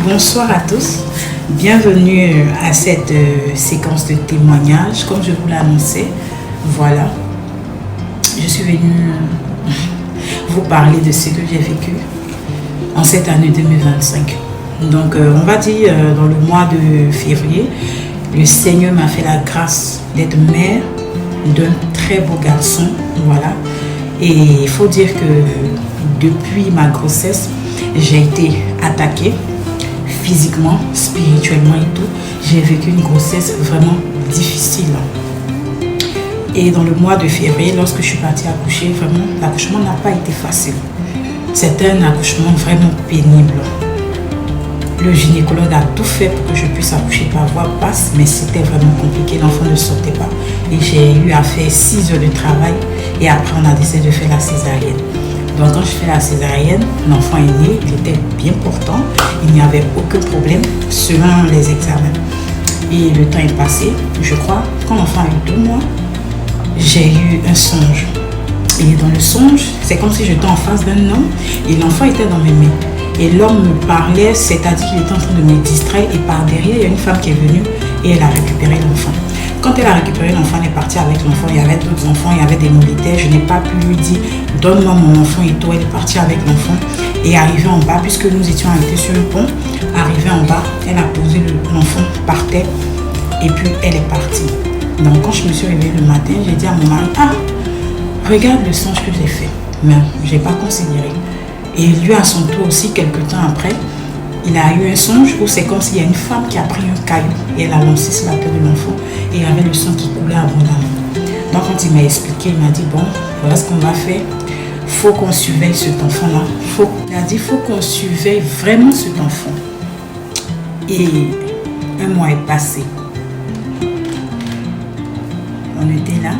Bonsoir à tous, bienvenue à cette séquence de témoignages. Comme je vous l'ai annoncé, voilà, je suis venue vous parler de ce que j'ai vécu en cette année 2025. Donc on va dire dans le mois de février, le Seigneur m'a fait la grâce d'être mère d'un très beau garçon, voilà. Et il faut dire que depuis ma grossesse, j'ai été attaquée physiquement, spirituellement et tout. J'ai vécu une grossesse vraiment difficile. Et dans le mois de février, lorsque je suis partie accoucher, vraiment, l'accouchement n'a pas été facile. C'était un accouchement vraiment pénible. Le gynécologue a tout fait pour que je puisse accoucher par voie basse, mais c'était vraiment compliqué, l'enfant ne sortait pas. Et j'ai eu à faire 6 heures de travail et après on a décidé de faire la césarienne. Donc quand je fais la césarienne, l'enfant est né, il était bien portant, il n'y avait aucun problème selon les examens. Et le temps est passé, je crois, quand l'enfant a eu 2 mois, j'ai eu un songe. Et dans le songe, c'est comme si j'étais en face d'un homme et l'enfant était dans mes mains. Et l'homme me parlait, c'est-à-dire qu'il était en train de me distraire et par derrière, il y a une femme qui est venue et elle a récupéré l'enfant. Quand elle a récupéré l'enfant, elle est partie avec l'enfant. Il y avait d'autres enfants, il y avait des militaires. Je n'ai pas pu lui dire « donne-moi mon enfant » et tout. Elle est partie avec l'enfant et arrivée en bas, puisque nous étions arrêtés sur le pont, arrivée en bas, elle a posé l'enfant par terre et puis elle est partie. Donc quand je me suis réveillée le matin, j'ai dit à mon mari « ah, regarde le songe que j'ai fait ». Mais je n'ai pas considéré. Et lui, à son tour aussi, quelques temps après, il a eu un songe où c'est comme s'il y a une femme qui a pris un caillou et elle a lancé sur la tête de l'enfant et il y avait le sang qui coulait abondamment. Donc quand il m'a expliqué, il m'a dit bon, voilà ce qu'on va faire. Il faut qu'on surveille cet enfant-là. Il a dit il faut qu'on surveille vraiment cet enfant. Et un mois est passé. On était là,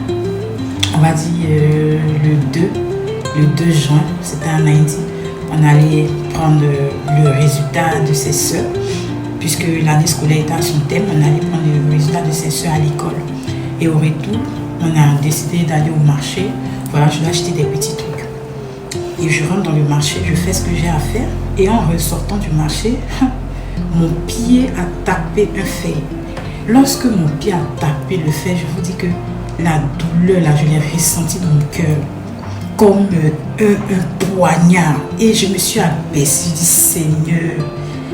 on va dire le 2 juin, c'était un lundi. On allait prendre le résultat de ses soeurs, puisque l'année scolaire était à son thème, on allait prendre le résultat de ses soeurs à l'école. Et au retour, on a décidé d'aller au marché. Voilà, je vais acheter des petits trucs. Et je rentre dans le marché, je fais ce que j'ai à faire. Et en ressortant du marché, mon pied a tapé un fer. Lorsque mon pied a tapé le fer, je vous dis que la douleur, là, je l'ai ressentie dans mon cœur. Comme un poignard. Et je me suis abaissée, je dis Seigneur,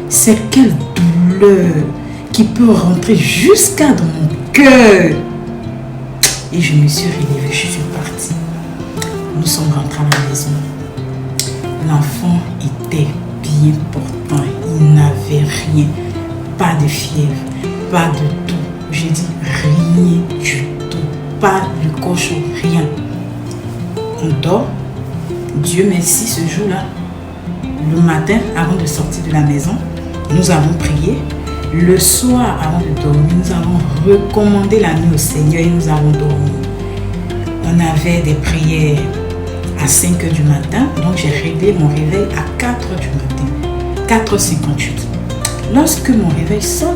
c'est quelle douleur qui peut rentrer jusqu'à dans mon cœur. Et je me suis relevée, je suis partie. Nous sommes rentrés à la maison. L'enfant était bien portant, il n'avait rien, pas de fièvre, pas de tout. J'ai dit rien du tout, pas de cochon, rien. On dort, Dieu merci ce jour-là. Le matin, avant de sortir de la maison, nous avons prié. Le soir, avant de dormir, nous avons recommandé la nuit au Seigneur et nous avons dormi. On avait des prières à 5 h du matin, donc j'ai réglé mon réveil à 4 h du matin, 4h58. Lorsque mon réveil sonne,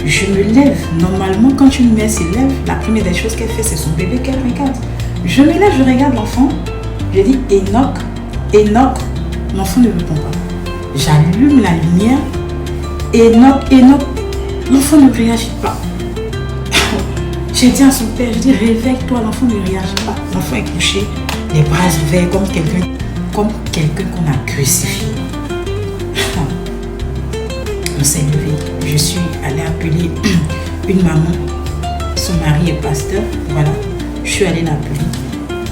je me lève. Normalement, quand une mère se lève, la première des choses qu'elle fait, c'est son bébé qu'elle regarde. Je me lève, je regarde l'enfant. Je dis Enoch, Enoch. L'enfant ne répond pas. J'allume la lumière. Enoch, Enoch. L'enfant ne réagit pas. J'ai dit à son père, je dis réveille-toi, l'enfant ne réagit pas. L'enfant est couché, les bras ouverts comme quelqu'un qu'on a crucifié. On s'est levé. Je suis allée appeler une maman. Son mari est pasteur. Voilà. Je suis allée l'appeler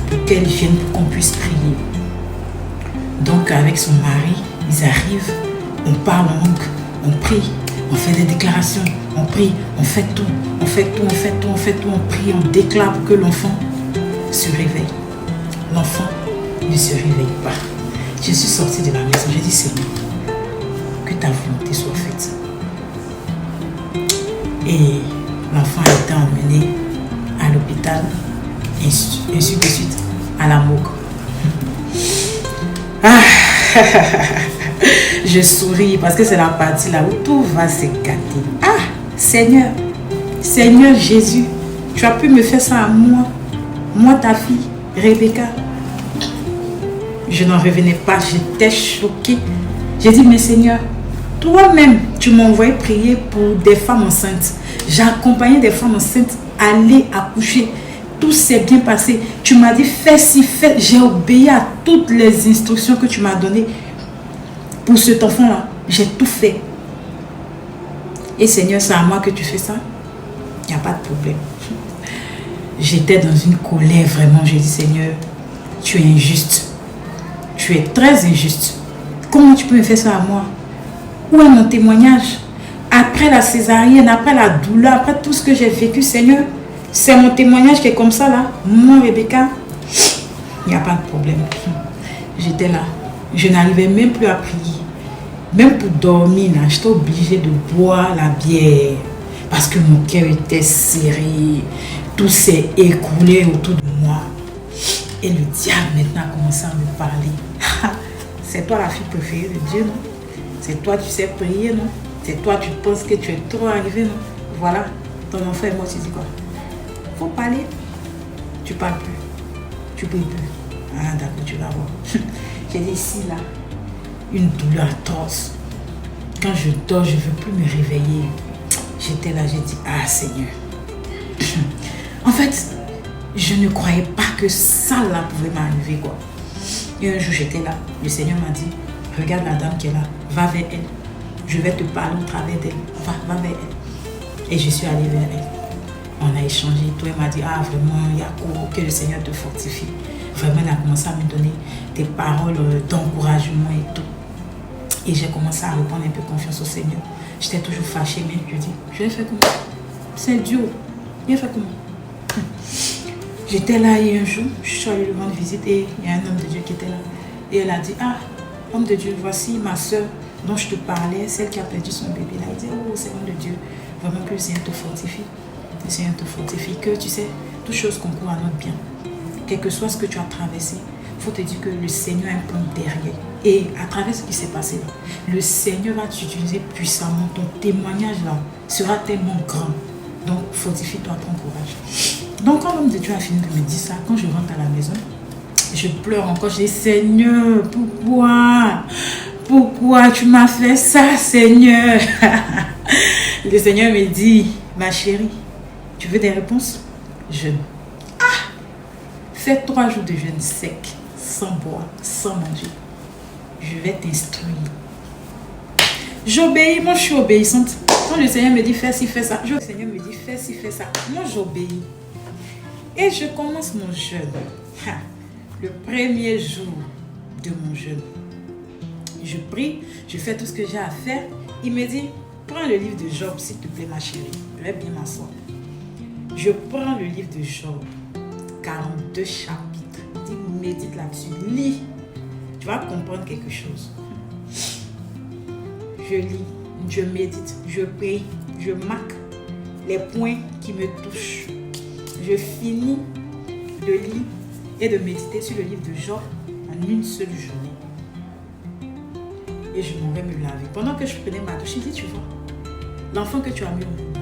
pour qu'elle vienne pour qu'on puisse prier. Donc avec son mari, ils arrivent, on parle en langue, on prie, on fait des déclarations, on prie, on fait tout, on fait tout, on fait tout, on fait tout, on prie, on déclare pour que l'enfant se réveille. L'enfant ne se réveille pas. Je suis sortie de la maison, j'ai dit Seigneur, que ta volonté soit faite. Et l'enfant a été emmené à l'hôpital, ainsi de suite, à la morgue. Ah, je souris parce que c'est la partie là où tout va s'éclater. Ah, Seigneur, Seigneur Jésus, tu as pu me faire ça à moi ta fille, Rebecca. Je n'en revenais pas, j'étais choquée. J'ai dit, mais Seigneur, Toi-même, tu m'as envoyé prier pour des femmes enceintes. J'ai accompagné des femmes enceintes à aller accoucher. Tout s'est bien passé. Tu m'as dit, fais ci, fais. J'ai obéi à toutes les instructions que tu m'as données pour cet enfant-là. J'ai tout fait. Et Seigneur, c'est à moi que tu fais ça? Il n'y a pas de problème. J'étais dans une colère vraiment. J'ai dit, Seigneur, tu es injuste. Tu es très injuste. Comment tu peux me faire ça à moi? Où est mon témoignage? Après la césarienne, après la douleur, après tout ce que j'ai vécu, Seigneur, c'est mon témoignage qui est comme ça là. Moi, Rebecca, il n'y a pas de problème. J'étais là. Je n'arrivais même plus à prier. Même pour dormir, j'étais obligée de boire la bière. Parce que mon cœur était serré. Tout s'est écoulé autour de moi. Et le diable maintenant a commencé à me parler. C'est toi la fille préférée de Dieu, non? C'est toi tu sais prier, non? C'est toi tu penses que tu es trop arrivé, non? Voilà, ton enfant et moi, tu dis quoi? Faut parler. Tu parles plus. Tu pries plus. Ah d'accord, tu vas voir. J'ai dit ici, là, une douleur atroce. Quand je dors, je ne veux plus me réveiller. J'étais là, j'ai dit, ah Seigneur. En fait, je ne croyais pas que ça là pouvait m'arriver, quoi. Et un jour, j'étais là. Le Seigneur m'a dit, regarde la dame qui est là. Va vers elle. Je vais te parler au travers d'elle. Va vers elle. Et je suis allée vers elle. On a échangé. Toi, elle m'a dit, ah vraiment, Yako, que le Seigneur te fortifie. Vraiment, elle a commencé à me donner des paroles d'encouragement et tout. Et j'ai commencé à reprendre un peu confiance au Seigneur. J'étais toujours fâchée, mais je dis, je vais faire comment? C'est Dieu. Il a fait comment? J'étais là et un jour, je suis allée lui rendre visite et il y a un homme de Dieu qui était là. Et elle a dit, ah, homme de Dieu, voici ma soeur dont je te parlais, celle qui a perdu son bébé. Là, il dit, oh, c'est homme de Dieu, vraiment que le Seigneur te fortifie. Le Seigneur te fortifie, que tu sais, toute chose concourt à notre bien. Quel que soit ce que tu as traversé, il faut te dire que le Seigneur a un plan derrière. Et à travers ce qui s'est passé là, le Seigneur va t'utiliser puissamment. Ton témoignage là sera tellement grand. Donc, fortifie-toi, prends courage. Donc, quand l'homme de Dieu a fini de me dire ça, quand je rentre à la maison, je pleure encore. Je dis, Seigneur, pourquoi tu m'as fait ça, Seigneur? Le Seigneur me dit, ma chérie, tu veux des réponses? Jeûne. Ah! Fais 3 jours de jeûne sec, sans boire, sans manger. Je vais t'instruire. J'obéis, moi je suis obéissante. Quand le Seigneur me dit fais ci, fais ça, le Seigneur me dit fais ci, fais ça. Moi j'obéis. Et je commence mon jeûne. Le premier jour de mon jeûne. Je prie, je fais tout ce que j'ai à faire. Il me dit, prends le livre de Job, s'il te plaît ma chérie. Je vais bien m'asseoir. Je prends le livre de Job, 42 chapitres. Il dit, médite là-dessus, lis. Tu vas comprendre quelque chose. Je lis, je médite, je prie, je marque les points qui me touchent. Je finis de lire et de méditer sur le livre de Job en une seule journée. Et je m'en vais me laver. Pendant que je prenais ma douche, il dit, tu vois, l'enfant que tu as mis au monde,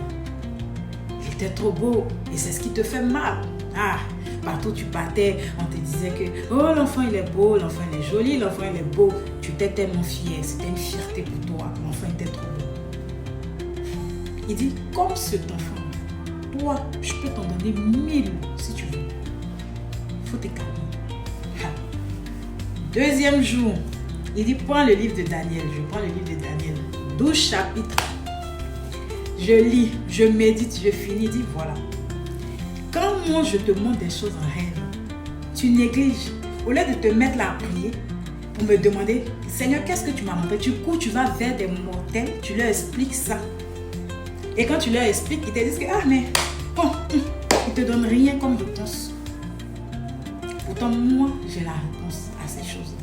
il était trop beau et c'est ce qui te fait mal. Ah, partout tu partais, on te disait que oh l'enfant il est beau, l'enfant il est joli, l'enfant il est beau. Tu étais tellement fier, c'était une fierté pour toi. L'enfant était trop beau. Il dit, comme cet enfant, toi, je peux t'en donner 1000 si tu veux. Il faut te calmer. Deuxième jour, il dit, prends le livre de Daniel. Je prends le livre de Daniel. 12 chapitres. Je lis, je médite, je finis. Il dit, voilà. Quand moi je te montre des choses en rêve, tu négliges. Au lieu de te mettre là à prier, pour me demander, Seigneur, qu'est-ce que tu m'as montré? Tu cours, tu vas vers des mortels, tu leur expliques ça. Et quand tu leur expliques, ils te disent que, ah mais, bon, ils ne te donnent rien comme réponse. Pourtant, moi, j'ai la réponse à ces choses.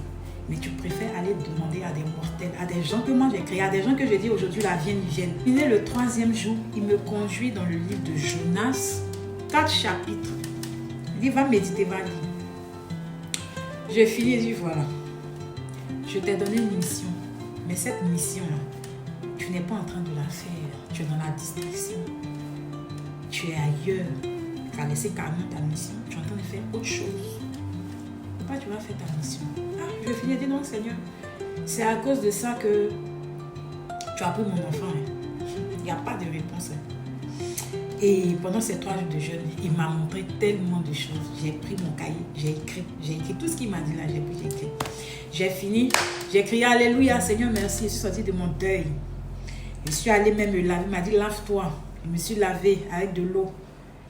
Mais tu préfères aller demander à des mortels, à des gens que moi j'ai créés, à des gens que je dis aujourd'hui, là, viennent. Il est le 3e jour, il me conduit dans le livre de Jonas, 4 chapitres. Il dit, va méditer, va lire. Je finis et dis, voilà. Je t'ai donné une mission. Mais cette mission-là, tu n'es pas en train de la faire. Tu es dans la distraction. Tu es ailleurs. Tu as laissé carrément ta mission. Tu es en train de faire autre chose. Pourquoi tu vas faire ta mission? Ah, je finis et dis, non, Seigneur. C'est à cause de ça que tu as pris mon enfant. Hein. Il n'y a pas de réponse. Hein. Et pendant ces 3 jours de jeûne, il m'a montré tellement de choses. J'ai pris mon cahier, j'ai écrit tout ce qu'il m'a dit là, j'ai écrit. J'ai fini, j'ai crié Alléluia, Seigneur, merci. Je suis sortie de mon deuil. Je suis allée même me laver, il m'a dit lave-toi. Je me suis lavée avec de l'eau.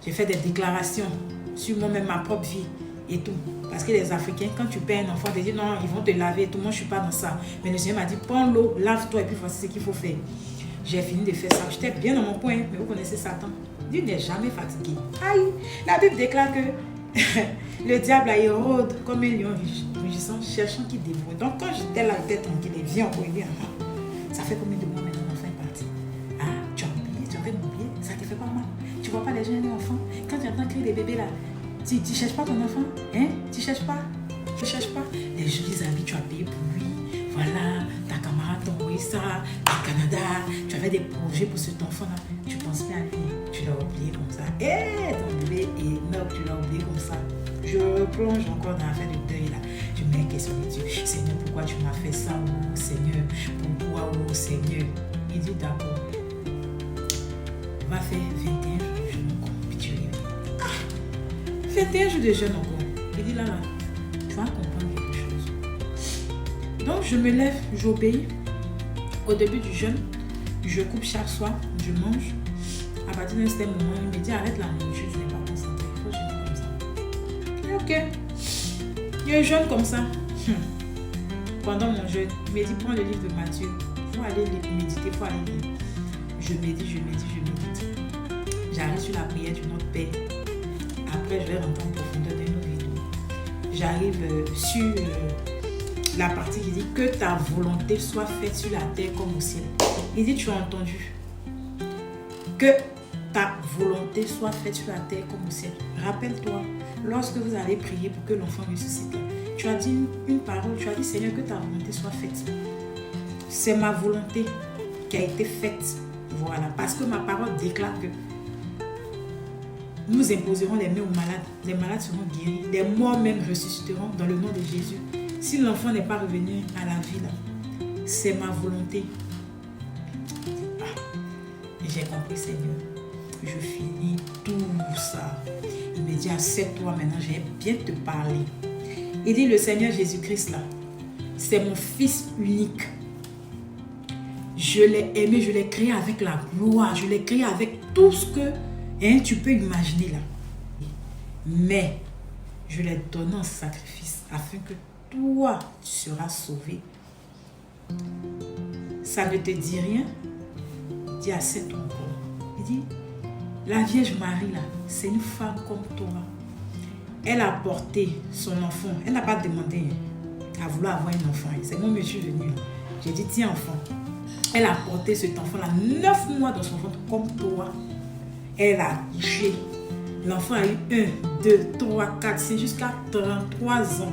J'ai fait des déclarations sur moi-même, ma propre vie et tout. Parce que les Africains, quand tu perds un enfant, ils disent non, ils vont te laver et tout. Moi, je ne suis pas dans ça. Mais le Seigneur m'a dit, prends l'eau, lave-toi et puis voici ce qu'il faut faire. J'ai fini de faire ça. J'étais bien dans mon coin, mais vous connaissez Satan. Dieu n'est jamais fatigué. Aïe, la Bible déclare que le diable a rôde comme un lion rugissant, cherchant qui dévoue. Donc quand j'étais là, j'étais tranquille, il vient encore, il vient. Ça fait combien de mois maintenant l'enfant est parti? Ah, tu as oublié, tu avais oublié, ça te fait pas mal. Tu vois pas les jeunes enfants, quand tu entends crier des bébés là, tu ne cherches pas ton enfant, hein? Tu ne cherches pas? Tu ne cherches pas? Les jolis amis, tu as payé pour lui. Voilà, ta camarade t'a envoyé ça du Canada. Tu avais des projets pour cet enfant-là. Tu penses bien à lui. Tu l'as oublié comme ça. Et ton bébé est noble, tu l'as oublié comme ça. Je replonge encore dans l'affaire de deuil là. Je mets question de Dieu. Seigneur, pourquoi tu m'as fait ça? Oh Seigneur, pourquoi? Oh Seigneur. Il dit d'accord. Va faire 21 jours de jeûne encore. Puis tu reviens. Ah, 21 jours de jeûne encore. Il dit là, tu vas comprendre quelque chose. Donc je me lève, j'obéis. Au début du jeûne, je coupe chaque soir, je mange. À partir d'un certain moment, il me dit arrête la nourriture, je n'ai pas concentré. Il faut jeûner comme ça. Ok. Je jeûne comme ça. Pendant mon jeûne, il me dit prends le livre de Matthieu. Il faut aller méditer, il faut aller lire. Je médite. J'arrive sur la prière du Notre Père. Après, je vais rentrer en profondeur dans nos vidéos. J'arrive sur la partie qui dit que ta volonté soit faite sur la terre comme au ciel. Il dit, tu as entendu? Que ta volonté soit faite sur la terre comme au ciel. Rappelle-toi, lorsque vous allez prier pour que l'enfant ressuscite, tu as dit une parole, tu as dit, Seigneur, que ta volonté soit faite. C'est ma volonté qui a été faite. Voilà, parce que ma parole déclare que nous imposerons les mains aux malades. Les malades seront guéris. Les morts même ressusciteront dans le nom de Jésus. Si l'enfant n'est pas revenu à la vie, là, c'est ma volonté. Et j'ai compris, Seigneur. Je finis tout ça. Il me dit, accepte-toi maintenant, j'ai bien te parler. Il dit, le Seigneur Jésus-Christ, là, c'est mon fils unique. Je l'ai aimé, je l'ai créé avec la gloire, je l'ai créé avec tout ce que tu peux imaginer là. Mais je l'ai donné en sacrifice afin que toi, tu seras sauvé. Ça ne te dit rien? Il dit, accepte encore. Il dit, la Vierge Marie là, c'est une femme comme toi. Elle a porté son enfant. Elle n'a pas demandé à vouloir avoir un enfant. C'est moi qui suis venue. J'ai dit, tiens enfant. Elle a porté cet enfant-là 9 mois dans son ventre comme toi. Elle a accouché. L'enfant a eu 1, 2, 3, 4, 5 jusqu'à 33 ans.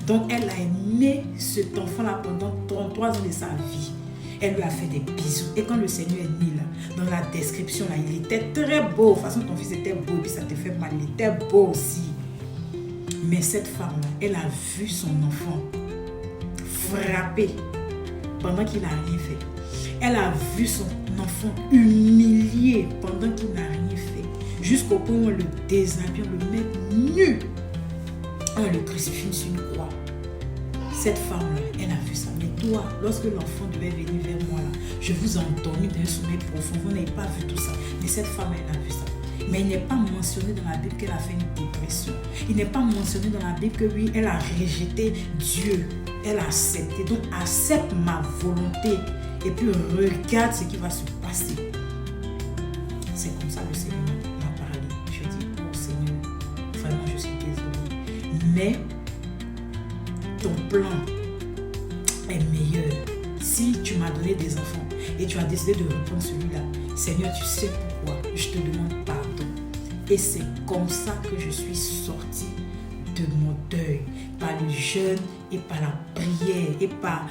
Donc elle a aimé cet enfant-là pendant 33 ans de sa vie. Elle lui a fait des bisous. Et quand le Seigneur est né là, dans la description là, il était très beau. De toute façon, ton fils était beau et puis ça te fait mal. Il était beau aussi. Mais cette femme-là, elle a vu son enfant frappé pendant qu'il n'a rien fait. Elle a vu son enfant humilié pendant qu'il n'a rien fait. Jusqu'au point où on le déshabille, on le met nu. On le crucifie sur une croix. Cette femme-là, elle a vu ça. Mais toi, lorsque l'enfant devait venir vers moi, là, je vous ai endormi d'un sommeil profond. Vous n'avez pas vu tout ça. Mais cette femme, elle a vu ça. Mais il n'est pas mentionné dans la Bible qu'elle a fait une dépression. Il n'est pas mentionné dans la Bible que oui, elle a rejeté Dieu. Elle a accepté. Donc, accepte ma volonté. Et puis, regarde ce qui va se passer. C'est comme ça que le Seigneur m'a parlé. Je dis, oh Seigneur, vraiment, je suis désolée. Mais, ton plan est meilleur. Si tu m'as donné des enfants et tu as décidé de reprendre celui-là, Seigneur, tu sais pourquoi. Je te demande pardon. Et c'est comme ça que je suis sortie de mon deuil, par le jeûne et par la prière et par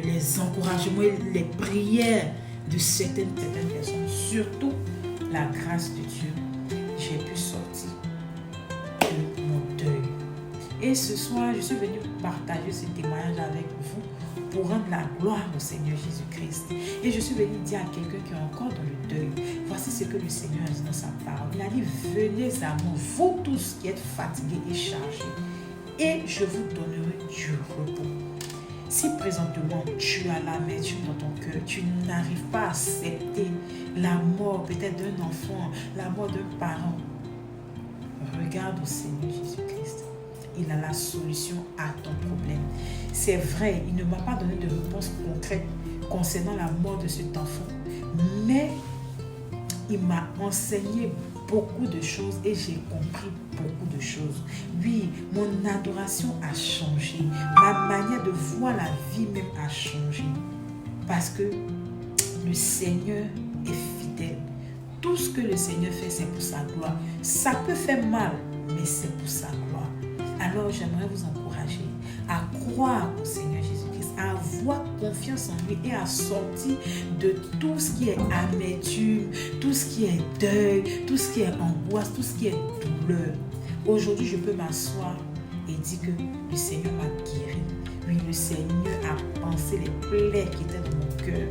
les encouragements et les prières de certaines personnes, surtout la grâce de Dieu. J'ai pu sortir de mon deuil. Et ce soir, je suis venue partager ce témoignage avec vous pour rendre la gloire au Seigneur Jésus-Christ. Et je suis venue dire à quelqu'un qui est encore dans le deuil, voici ce que le Seigneur a dit dans sa parole. Il a dit, venez à moi, vous tous qui êtes fatigués et chargés, et je vous donnerai du repos. Si présentement tu as l'amertume dans ton cœur, tu n'arrives pas à accepter la mort peut-être d'un enfant, la mort d'un parent, regarde au Seigneur Jésus-Christ. Il a la solution à ton problème. C'est vrai, il ne m'a pas donné de réponse concrète concernant la mort de cet enfant, mais il m'a enseigné beaucoup de choses et j'ai compris beaucoup de choses. Oui, mon adoration a changé. Ma manière de voir la vie même a changé. Parce que le Seigneur est fidèle. Tout ce que le Seigneur fait, c'est pour sa gloire. Ça peut faire mal, mais c'est pour sa gloire. Alors, j'aimerais vous encourager à croire au Seigneur Jésus-Christ, à avoir confiance en lui et à sortir de tout ce qui est amertume, tout ce qui est deuil, tout ce qui est angoisse, tout ce qui est douleur. Aujourd'hui, je peux m'asseoir et dire que le Seigneur m'a guéri. Oui, le Seigneur a pansé les plaies qui étaient dans mon cœur.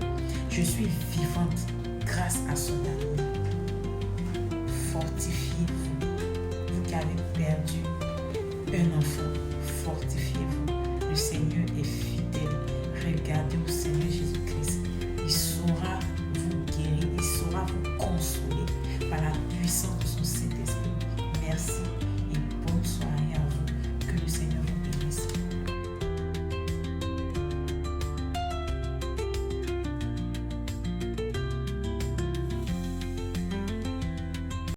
Je suis vivante grâce à son amour. Fortifiez-vous. Vous qui avez perdu un enfant, fortifiez-vous. Le Seigneur est fidèle. Regardez au Seigneur Jésus